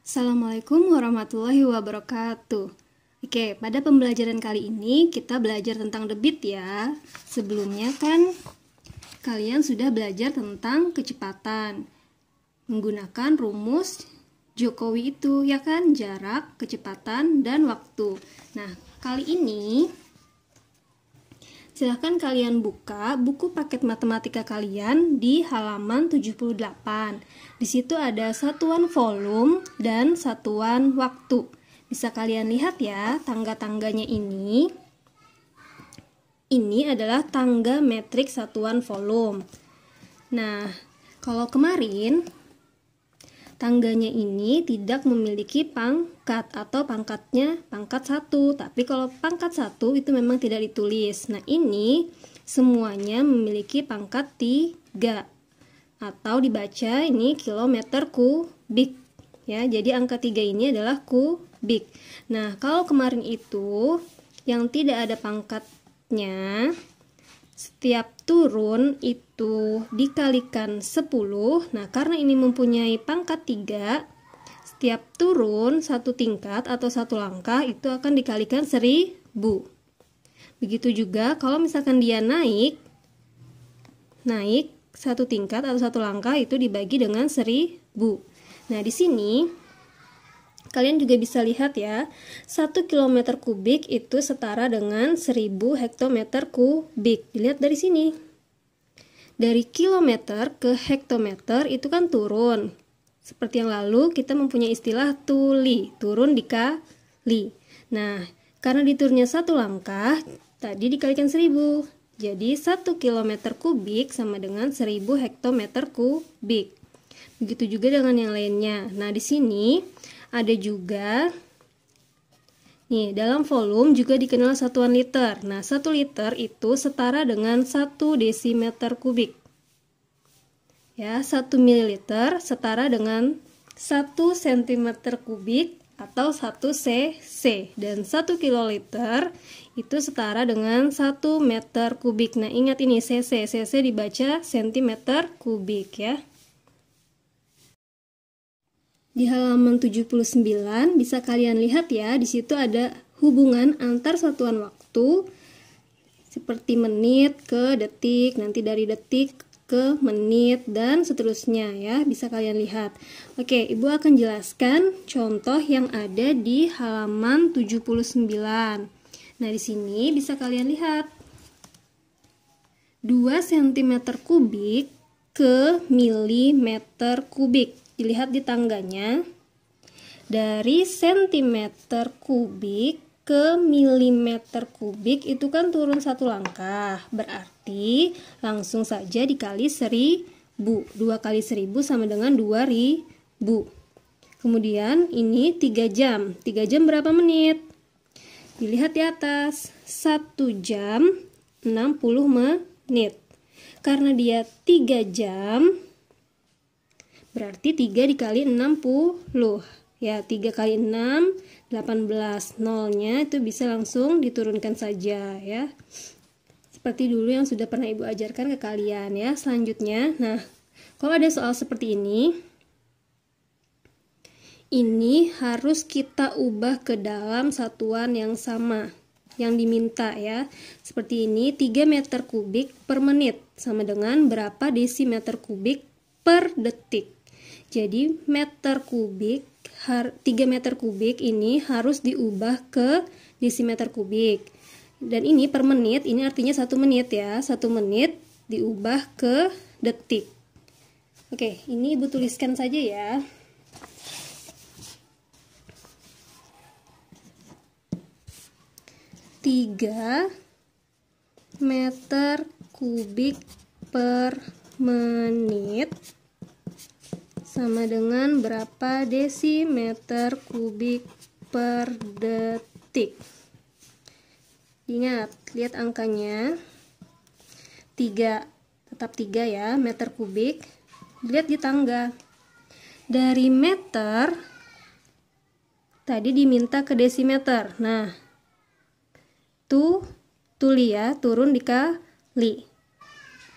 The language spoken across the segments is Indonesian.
Assalamualaikum warahmatullahi wabarakatuh. Oke, pada pembelajaran kali ini kita belajar tentang debit ya. Sebelumnya kan kalian sudah belajar tentang kecepatan menggunakan rumus Jokowi itu ya kan, jarak, kecepatan, dan waktu. Nah, kali ini silahkan kalian buka buku paket matematika kalian di halaman 78. Di situ ada satuan volume dan satuan waktu. Bisa kalian lihat ya, tangga-tangganya ini. Ini adalah tangga metrik satuan volume. Nah, kalau kemarin tangganya ini tidak memiliki pangkat atau pangkatnya pangkat 1, tapi kalau pangkat 1 itu memang tidak ditulis. Nah, ini semuanya memiliki pangkat 3 atau dibaca ini kilometer kubik ya. Jadi angka 3 ini adalah kubik. Nah, kalau kemarin itu yang tidak ada pangkatnya, setiap turun itu dikalikan 10. Nah, karena ini mempunyai pangkat 3, setiap turun satu tingkat atau satu langkah itu akan dikalikan 1000. Begitu juga kalau misalkan dia naik satu tingkat atau satu langkah itu dibagi dengan 1000. Nah, di sini kalian juga bisa lihat ya, 1 km kubik itu setara dengan 1000 hektometer kubik. Dilihat dari sini. Dari kilometer ke hektometer itu kan turun. Seperti yang lalu kita mempunyai istilah tuli, turun dikali. Nah, karena diturunnya satu langkah, tadi dikalikan 1000. Jadi 1 km kubik sama dengan 1000 hektometer kubik. Begitu juga dengan yang lainnya. Nah, di sini ada juga nih, dalam volume juga dikenal satuan liter. Nah, 1 liter itu setara dengan 1 desimeter kubik. Ya, 1 mililiter setara dengan 1 cm kubik atau 1 cc. Dan 1 kiloliter itu setara dengan 1 meter kubik. Nah, ingat ini cc. Cc dibaca centimeter kubik ya. Di halaman 79 bisa kalian lihat ya, di situ ada hubungan antar satuan waktu seperti menit ke detik, nanti dari detik ke menit dan seterusnya ya, bisa kalian lihat. Oke, Ibu akan jelaskan contoh yang ada di halaman 79. Nah, di sini bisa kalian lihat 2 cm kubik ke milimeter kubik. Dilihat di tangganya, dari sentimeter kubik ke milimeter kubik itu kan turun satu langkah, berarti langsung saja dikali 1000. 2 kali 1000 sama dengan 2000. Kemudian ini 3 jam. 3 jam berapa menit? Dilihat di atas, 1 jam 60 menit. Karena dia 3 jam, berarti 3 dikali 60. Ya, 3 kali 6, 18. Nolnya itu bisa langsung diturunkan saja ya. Seperti dulu yang sudah pernah Ibu ajarkan ke kalian ya. Selanjutnya, nah, kalau ada soal seperti ini harus kita ubah ke dalam satuan yang sama yang diminta ya. Seperti ini, 3 meter kubik per menit sama dengan berapa desimeter kubik per detik. Jadi meter kubik, 3 meter kubik ini harus diubah ke desimeter kubik. Dan ini per menit, ini artinya 1 menit ya. 1 menit diubah ke detik. Oke, ini Ibu tuliskan saja ya. Tiga meter kubik per menit sama dengan berapa desimeter kubik per detik. Ingat, lihat angkanya 3, tetap 3 ya, meter kubik. Lihat di tangga, dari meter tadi diminta ke desimeter. Nah, tuli ya, turun dikali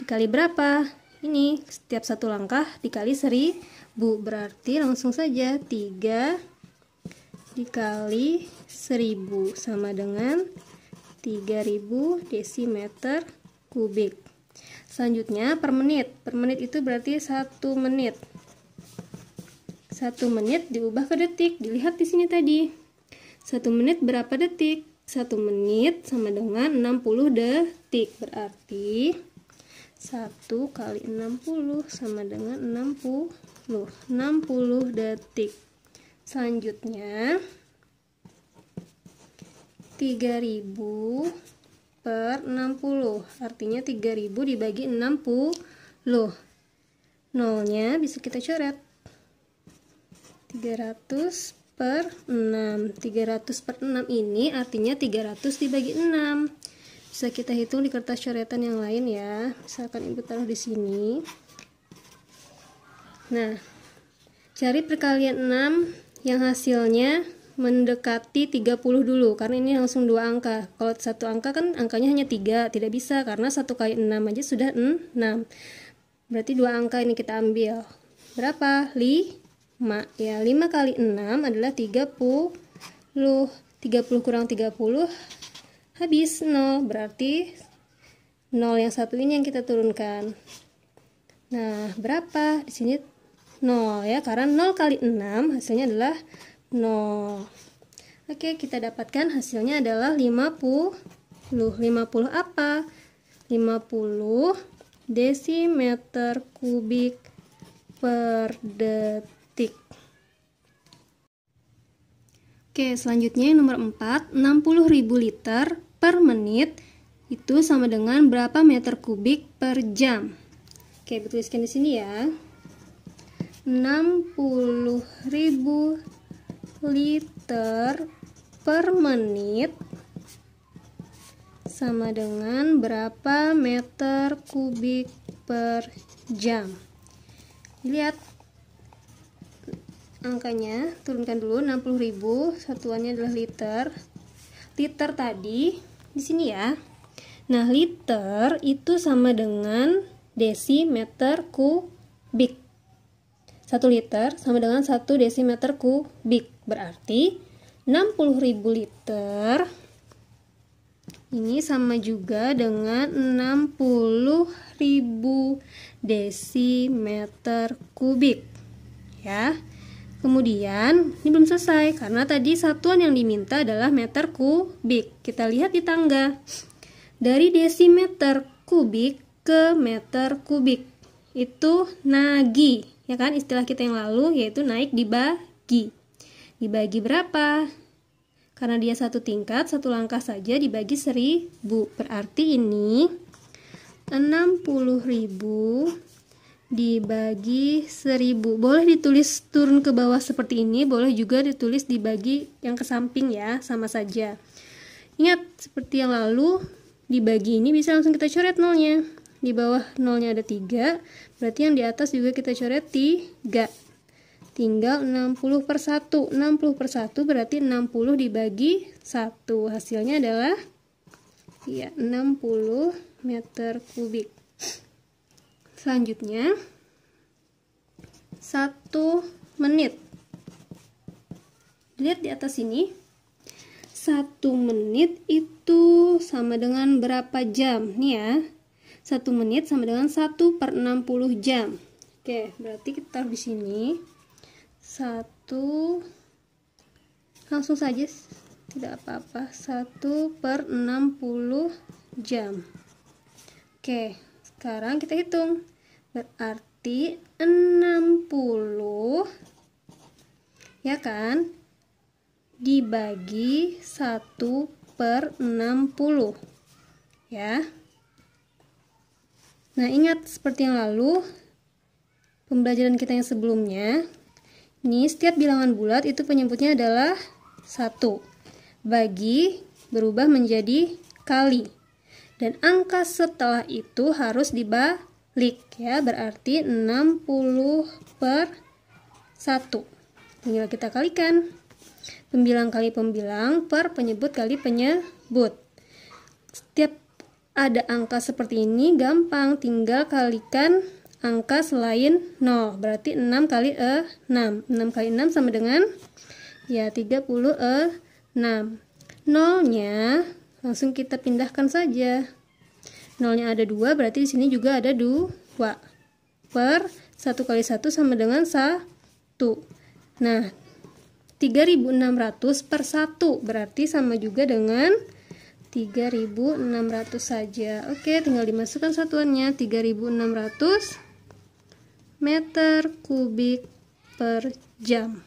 berapa? Ini setiap satu langkah dikali 1000. Berarti langsung saja 3 dikali 1000 sama dengan 3000 desimeter kubik. Selanjutnya per menit. Per menit itu berarti 1 menit. 1 menit diubah ke detik. Dilihat di sini tadi. 1 menit berapa detik? 1 menit sama dengan 60 detik. Berarti 1 kali 60 sama dengan 60 detik. Selanjutnya 3000 per 60, artinya 3000 dibagi 60. Nolnya bisa kita coret. 300 per 6. 300 per 6 ini artinya 300 dibagi 6. Bisa kita hitung di kertas coretan yang lain ya. Misalkan Ibu taruh di sini. Nah, cari perkalian 6 yang hasilnya mendekati 30 dulu, karena ini langsung 2 angka. Kalau 1 angka kan angkanya hanya 3, tidak bisa karena 1 kali 6 aja sudah 6. Berarti 2 angka ini kita ambil. Berapa? 5. Ya, 5 kali 6 adalah 30. 30 kurang 30 habis 0. Berarti 0 yang satu ini yang kita turunkan. Nah, berapa? Di sini 0 ya, karena 0 kali 6 hasilnya adalah 0. Oke, kita dapatkan hasilnya adalah 50. 50 apa? 50 desimeter kubik per detik. Oke, selanjutnya yang nomor 4, 60.000 liter per menit itu sama dengan berapa meter kubik per jam? Oke, tuliskan di sini ya. 60.000 liter per menit sama dengan berapa meter kubik per jam. Lihat angkanya, turunkan dulu. 60.000, satuannya adalah liter. Liter tadi di sini ya. Nah, liter itu sama dengan desimeter kubik. 1 liter sama dengan 1 desimeter kubik. Berarti 60.000 liter ini sama juga dengan 60.000 desimeter kubik. Ya. Kemudian, ini belum selesai karena tadi satuan yang diminta adalah meter kubik. Kita lihat di tangga. Dari desimeter kubik ke meter kubik itu nagi, ya kan, istilah kita yang lalu yaitu naik dibagi. Dibagi berapa? Karena dia satu tingkat, satu langkah saja dibagi 1000. Berarti ini 60.000 dibagi 1000. Boleh ditulis turun ke bawah seperti ini, boleh juga ditulis dibagi yang ke samping ya, sama saja. Ingat, seperti yang lalu, dibagi ini bisa langsung kita coret nolnya. Di bawah nolnya ada 3, berarti yang di atas juga kita coret 3. Tinggal 60 per 1. 60 per 1 berarti 60 dibagi 1. Hasilnya adalah ya 60 meter kubik. Selanjutnya 1 menit. Lihat di atas ini. 1 menit itu sama dengan berapa jam? Nih ya. 1 menit sama dengan 1 per 60 jam. Oke, berarti kita taruh di sini. 1, langsung saja, tidak apa-apa. 1 per 60 jam. Oke, sekarang kita hitung. Berarti 60, ya kan, dibagi 1 per 60. Ya. Nah, ingat seperti yang lalu, pembelajaran kita yang sebelumnya, ini setiap bilangan bulat itu penyebutnya adalah 1. Bagi berubah menjadi kali. Dan angka setelah itu harus dibalik ya, berarti 60 per 1. Tinggal kita kalikan. Pembilang kali pembilang per penyebut kali penyebut. Setiap ada angka seperti ini gampang, tinggal kalikan angka selain 0. Berarti 6 kali 6. 6 kali 6 sama dengan ya 36. Nolnya langsung kita pindahkan saja. Nolnya ada 2, berarti di sini juga ada 2. Per 1 kali 1 sama dengan 1. Nah, 3600 per 1 berarti sama juga dengan 3600 saja. Oke, tinggal dimasukkan satuannya, 3600 meter kubik per jam.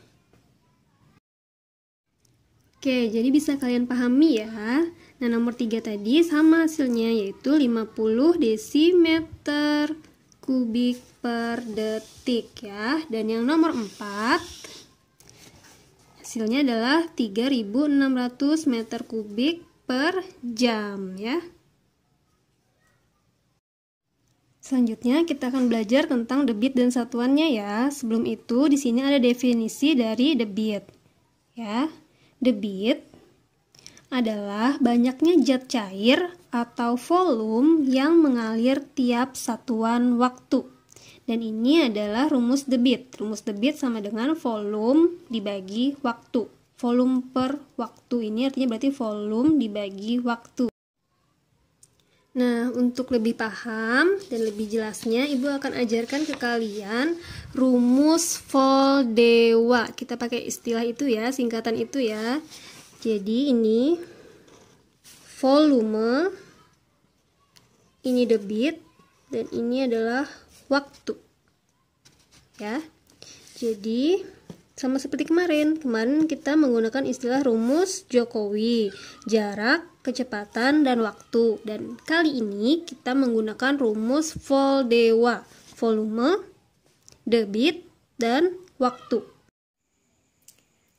Oke, jadi bisa kalian pahami ya. Nah, nomor 3 tadi sama hasilnya, yaitu 50 desimeter kubik per detik ya. Dan yang nomor 4 hasilnya adalah 3600 meter kubik per jam ya. Selanjutnya kita akan belajar tentang debit dan satuannya ya. Sebelum itu di sini ada definisi dari debit ya. Debit adalah banyaknya zat cair atau volume yang mengalir tiap satuan waktu. Dan ini adalah rumus debit. Rumus debit sama dengan volume dibagi waktu. Volume per waktu ini artinya berarti volume dibagi waktu. Nah, untuk lebih paham dan lebih jelasnya, Ibu akan ajarkan ke kalian rumus Voldewa. Kita pakai istilah itu ya, singkatan itu ya. Jadi ini volume, ini debit, dan ini adalah waktu. Ya. Jadi sama seperti kemarin kita menggunakan istilah rumus Jokowi, jarak, kecepatan, dan waktu. Dan kali ini kita menggunakan rumus Voldewa, volume, debit, dan waktu.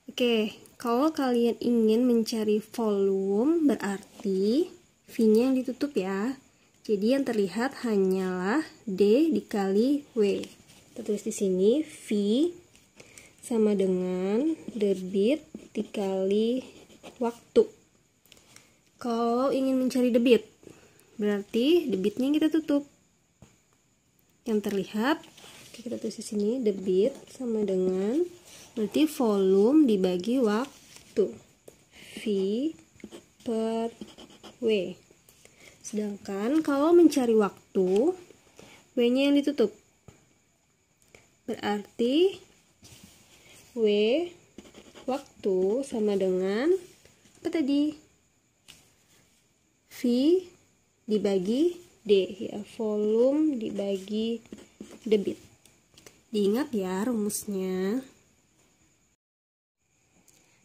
Oke, kalau kalian ingin mencari volume berarti V-nya yang ditutup ya. Jadi yang terlihat hanyalah D dikali W. Kita tulis di sini V sama dengan debit dikali waktu. Kalau ingin mencari debit, berarti debitnya kita tutup. Yang terlihat, kita tulis di sini debit sama dengan berarti volume dibagi waktu. V per W. Sedangkan kalau mencari waktu, W-nya yang ditutup. Berarti W waktu sama dengan apa tadi? V dibagi D ya, volume dibagi debit. Diingat ya rumusnya.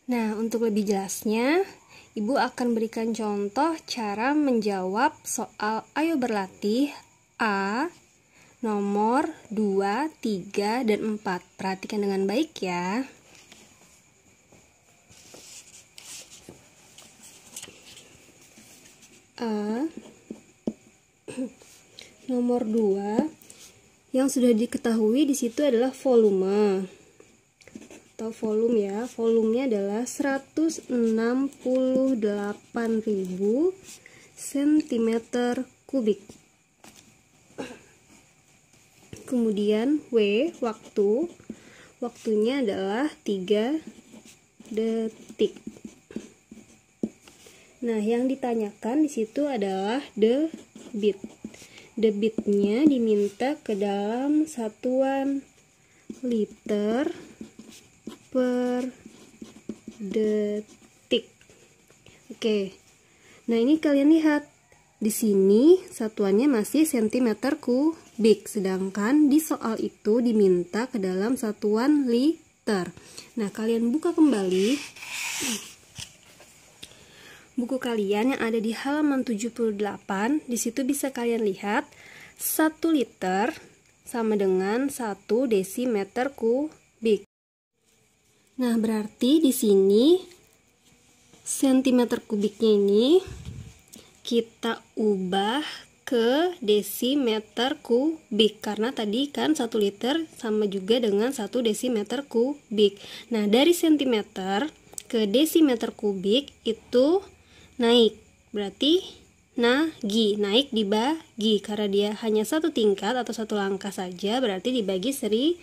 Nah, untuk lebih jelasnya, Ibu akan berikan contoh cara menjawab soal Ayo Berlatih A nomor 2, 3, dan 4. Perhatikan dengan baik ya. A nomor 2 yang sudah diketahui di situ adalah volume atau volume ya. Volumenya adalah 168.000 cm kubik. Kemudian W waktu, waktunya adalah 3 detik. Nah, yang ditanyakan di situ adalah debit. Debitnya diminta ke dalam satuan liter per detik. Oke. Nah, ini kalian lihat. Di sini satuannya masih cm kubik, sedangkan di soal itu diminta ke dalam satuan liter. Nah, kalian buka kembali buku kalian yang ada di halaman 78. Di situ bisa kalian lihat 1 liter sama dengan 1 desimeter kubik. Nah, berarti di sini sentimeter kubiknya ini kita ubah ke desimeter kubik, karena tadi kan 1 liter sama juga dengan 1 desimeter kubik. Nah, dari sentimeter ke desimeter kubik itu naik, berarti nagi, naik dibagi, karena dia hanya satu tingkat atau satu langkah saja, berarti dibagi 1000.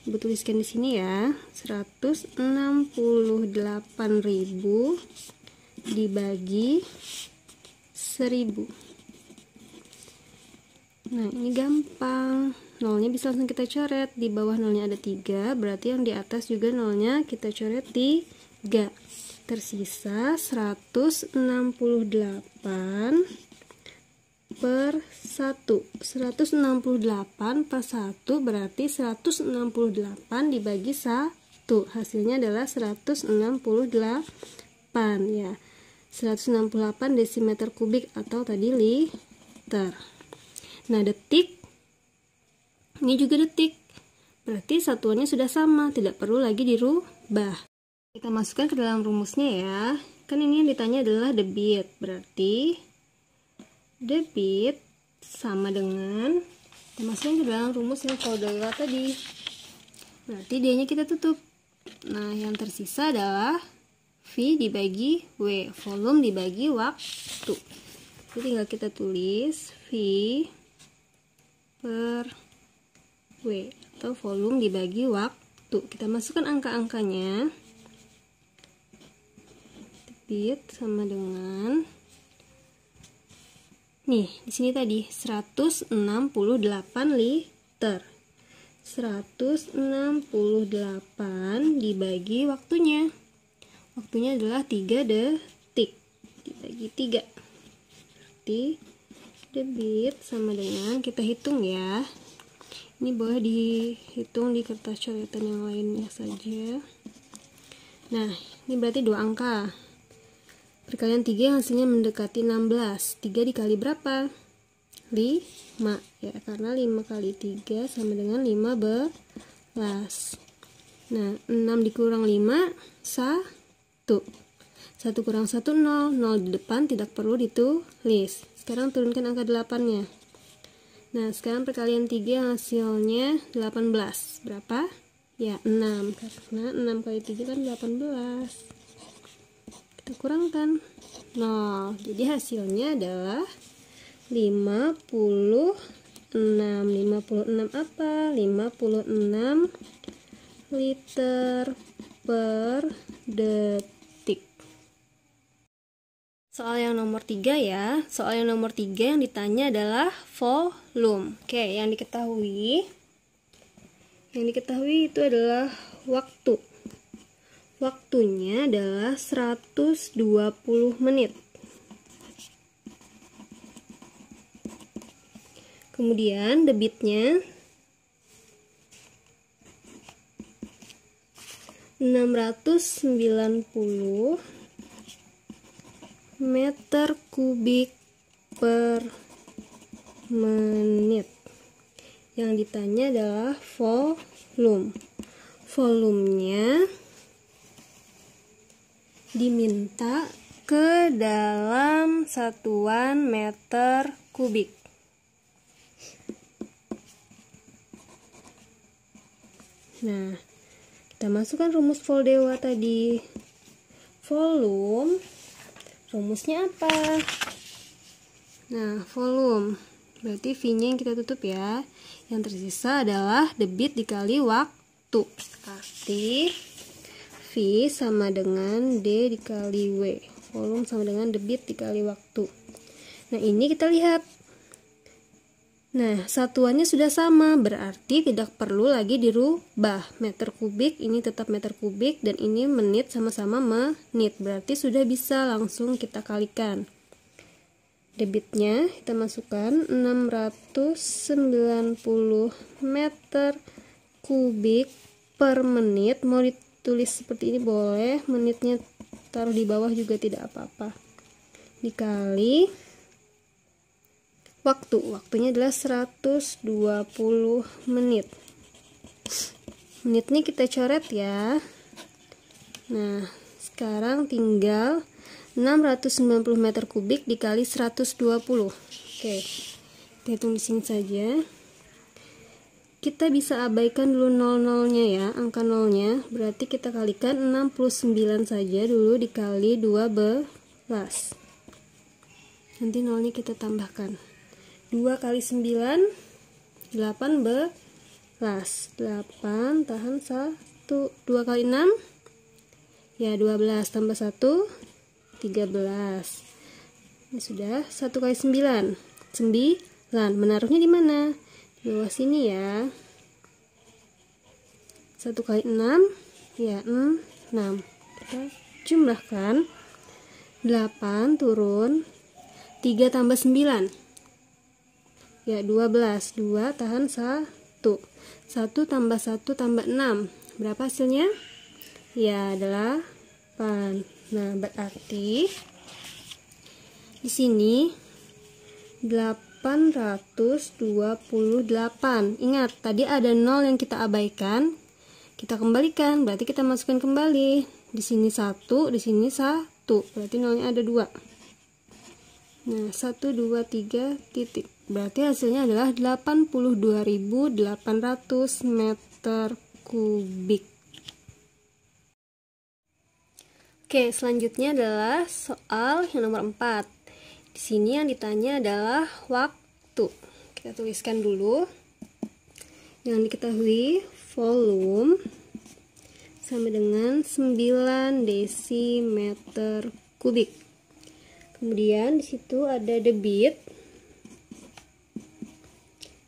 Ibu tuliskan di sini ya, 168.000 dibagi 1000. Nah, ini gampang. Nolnya bisa langsung kita coret. Di bawah nolnya ada 3, berarti yang di atas juga nolnya kita coret 3. Tersisa 168 per 1. 168 per 1 berarti 168 dibagi 1. Hasilnya adalah 168 ya. 168 desimeter kubik atau tadi liter. Nah, detik. Ini juga detik. Berarti satuannya sudah sama, tidak perlu lagi dirubah. Kita masukkan ke dalam rumusnya ya. Kan ini yang ditanya adalah debit. Berarti debit sama dengan, kita masukkan ke dalam rumus yang Voldera tadi. Berarti D-nya kita tutup. Nah, yang tersisa adalah V dibagi W, volume dibagi waktu. Jadi tinggal kita tulis V per W atau volume dibagi waktu. Kita masukkan angka-angkanya. Debit sama dengan, nih di sini tadi 168 liter. 168 dibagi waktunya. Waktunya adalah 3 detik. Dibagi 3. Berarti debit sama dengan, kita hitung ya. Ini boleh dihitung di kertas coretan yang lainnya saja. Nah, ini berarti 2 angka. Perkalian 3 hasilnya mendekati 16. 3 dikali berapa? 5 ya, karena 5 kali 3 sama dengan 15. Nah, 6 dikurang 5 1. 1 kurang 1 0. 0 di depan tidak perlu ditulis. Sekarang turunkan angka 8-nya. Nah, sekarang perkalian 3 hasilnya 18. Berapa? Ya, 6. Karena 6 kali 3 kan 18. Kita kurangkan 0. Jadi hasilnya adalah 56. 56 apa? 56 liter per detik. Soal yang nomor 3 ya. Soal yang nomor 3 yang ditanya adalah volume. Oke, yang diketahui itu adalah waktu. Waktunya adalah 120 menit. Kemudian debitnya 690 meter kubik per menit. Yang ditanya adalah volume. Volumenya diminta ke dalam satuan meter kubik. Nah, kita masukkan rumus Voldera tadi. Volume, rumusnya apa? Nah, volume berarti V-nya yang kita tutup ya. Yang tersisa adalah debit dikali waktu. Arti V sama dengan D dikali W. Volume sama dengan debit dikali waktu. Nah, ini kita lihat. Nah, satuannya sudah sama, berarti tidak perlu lagi dirubah. Meter kubik, ini tetap meter kubik, dan ini menit sama-sama menit. Berarti sudah bisa langsung kita kalikan. Debitnya kita masukkan 690 meter kubik per menit. Mau ditulis seperti ini boleh, menitnya taruh di bawah juga tidak apa-apa. Dikali waktunya adalah 120 menit. Menitnya kita coret ya. Nah, sekarang tinggal 690 meter kubik dikali 120. Oke, kita hitung di sini saja. Kita bisa abaikan dulu 00-nya ya, angka 0-nya. Berarti kita kalikan 69 saja dulu dikali 12. Nanti nolnya kita tambahkan. 2 kali 9, 18. 8 tahan 1. 2 kali 6, ya 12 tambah 1, 13. Ini sudah. 1 kali 9, 9. Menaruhnya di mana? Di bawah sini ya. 1 kali 6, ya 6. Kita jumlahkan. 8 turun 3 tambah 9, ya 12. 2 tahan 1. 1 tambah 1 tambah 6, berapa hasilnya? Ya 8. Nah, berarti di sini 828. Ingat, tadi ada 0 yang kita abaikan, kita kembalikan, berarti kita masukkan kembali. Di sini 1, di sini 1, berarti nolnya ada 2. Nah, 1, 2, 3 titik. Berarti hasilnya adalah 82.800 meter kubik. Oke, selanjutnya adalah soal yang nomor 4. Di sini yang ditanya adalah waktu. Kita tuliskan dulu. Yang diketahui volume sama dengan 9 desimeter kubik. Kemudian di situ ada debit.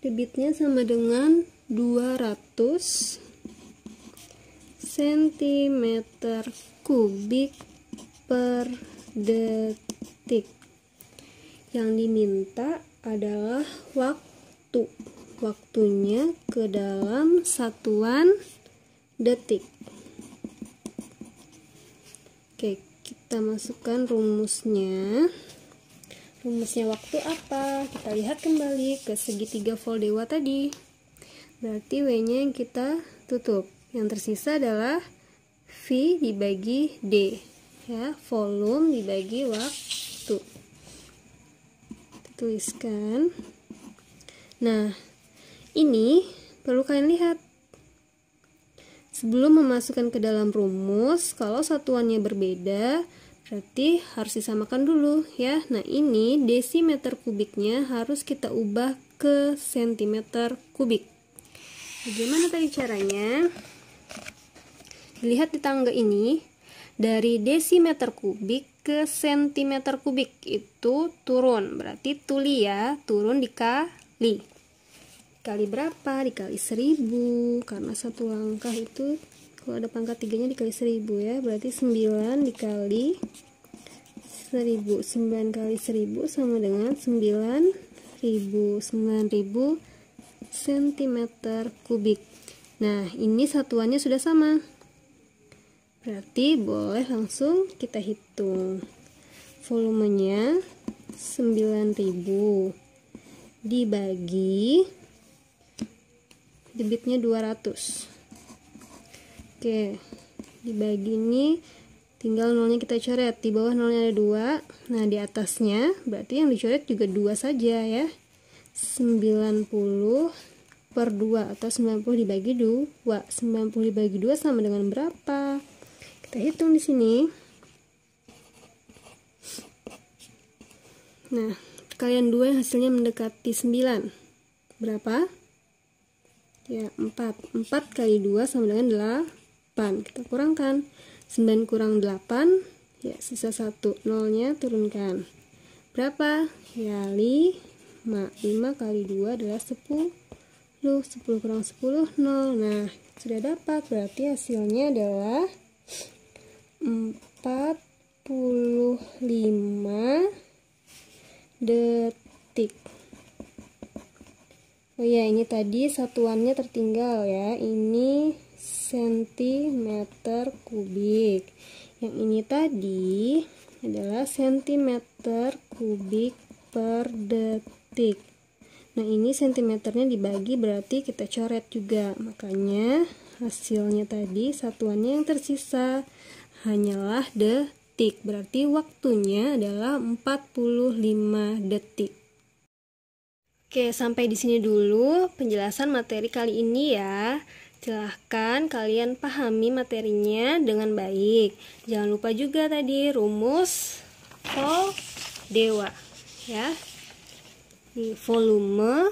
Debitnya sama dengan 200 cm kubik per detik. Yang diminta adalah waktu. Waktunya ke dalam satuan detik. Oke, kita masukkan rumusnya. Rumusnya waktu apa? Kita lihat kembali ke segitiga Voldewa tadi. Berarti W-nya yang kita tutup. Yang tersisa adalah V dibagi D. Ya, volume dibagi waktu. Kita tuliskan. Nah, ini perlu kalian lihat. Sebelum memasukkan ke dalam rumus, kalau satuannya berbeda, berarti harus disamakan dulu ya. Nah, ini desimeter kubiknya harus kita ubah ke sentimeter kubik. Bagaimana tadi caranya? Lihat di tangga ini, dari desimeter kubik ke sentimeter kubik itu turun. Berarti tuli ya, turun dikali. Dikali berapa? Dikali 10. Karena satu langkah itu kalau ada pangkat 3-nya dikali 1000 ya. Berarti 9 dikali 1000. 9 kali 1000 sama dengan 9000. 9000 cm kubik. Nah, ini satuannya sudah sama. Berarti boleh langsung kita hitung. Volumenya 9000 dibagi debitnya 200. Oke, dibagi ini tinggal nolnya kita coret. Di bawah nolnya ada 2. Nah, di atasnya berarti yang dicoret juga 2 saja ya. 90 per 2 atau 90 dibagi 2. 90 dibagi 2 sama dengan berapa? Kita hitung di sini. Nah, kalian 2 yang hasilnya mendekati 9. Berapa? Ya, 4. 4 kali 2 sama dengan 8. Kita kurangkan. 9 kurang 8, ya sisa 1. Nolnya turunkan. Berapa? Ya, 5. 5 kali 2 adalah 10. 10 kurang 10, 0. Nah, sudah dapat. Berarti hasilnya adalah 45 detik. Oh ya, ini tadi satuannya tertinggal ya. Ini sentimeter kubik. Yang ini tadi adalah sentimeter kubik per detik. Nah, ini sentimeternya dibagi berarti kita coret juga. Makanya hasilnya tadi satuannya yang tersisa hanyalah detik. Berarti waktunya adalah 45 detik. Oke, sampai di sini dulu penjelasan materi kali ini ya. Silahkan kalian pahami materinya dengan baik. Jangan lupa juga tadi rumus Voldewa. ya. Nih, volume,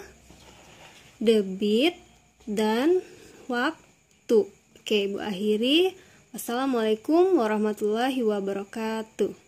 debit, dan waktu. Oke, Ibu akhiri. Wassalamualaikum warahmatullahi wabarakatuh.